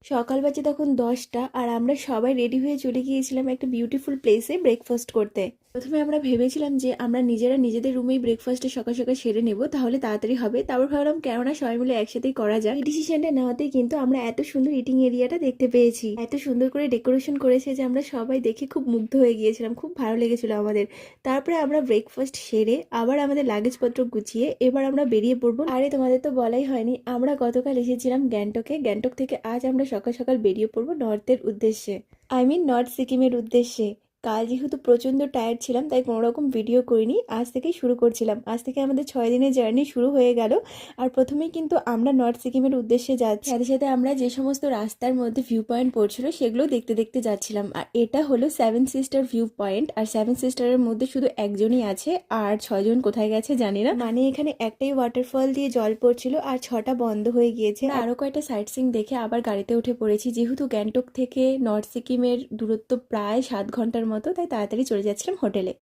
সকাল বাজে তখন 10টা, আর আমরা সবাই রেডি হয়ে চলে গিয়েছিলাম একটা বিউটিফুল প্লেসে ব্রেকফাস্ট করতে। প্রথমে আমরা ভেবেছিলাম যে আমরা নিজেরা নিজেদের রুমেই ব্রেকফাস্টে সকাল সকাল সেরে নেব, তাহলে তাড়াতাড়ি হবে। তারপর ভাবলাম কেননা সবাই মিলে একসাথেই করা যায়। এই ডিসিশনটা নেওয়াতেই কিন্তু আমরা এত সুন্দর ইটিং এরিয়াটা দেখতে পেয়েছি। এত সুন্দর করে ডেকোরেশন করেছে যে আমরা সবাই দেখে খুব মুগ্ধ হয়ে গিয়েছিলাম, খুব ভালো লেগেছিল আমাদের। তারপরে আমরা ব্রেকফাস্ট সেরে আবার আমাদের লাগেজপত্র গুছিয়ে এবার আমরা বেরিয়ে পড়বো। আরে তোমাদের তো বলাই হয়নি, আমরা গতকাল এসেছিলাম গ্যাংটকে। গ্যাংটক থেকে আজ আমরা সকাল সকাল বেরিয়ে পড়বো নর্থের উদ্দেশ্যে, নর্থ সিকিমের উদ্দেশ্যে। কাল যেহেতু প্রচণ্ড টায়ার্ড ছিলাম, তাই কোনো রকম ভিডিও করিনি, আজ থেকেই শুরু করছিলাম। আজ থেকে আমাদের 6 দিনের জার্নি শুরু হয়ে গেল। আর প্রথমেই কিন্তু আমরা নর্থ সিকিমের উদ্দেশ্যে যাচ্ছি, সাথে সাথে আমরা যে সমস্ত রাস্তার মধ্যে ভিউ পয়েন্ট পড়ছিল সেগুলো দেখতে দেখতে যাচ্ছিলাম। আর এটা হলো 7 সিস্টার ভিউ পয়েন্ট। আর 7 সিস্টারের মধ্যে শুধু একজনই আছে, আর 6জন কোথায় গেছে জানি না। মানে এখানে একটাই ওয়াটারফল দিয়ে জল পড়ছিল, আর 6টা বন্ধ হয়ে গিয়েছে। আরো কয়েকটা সাইট সিং দেখে আবার গাড়িতে উঠে পড়েছি। যেহেতু গ্যাংটক থেকে নর্থ সিকিমের দূরত্ব প্রায় 7 ঘন্টার মতো, তাই তাড়াতাড়ি চলে যাচ্ছিলাম হোটেলে।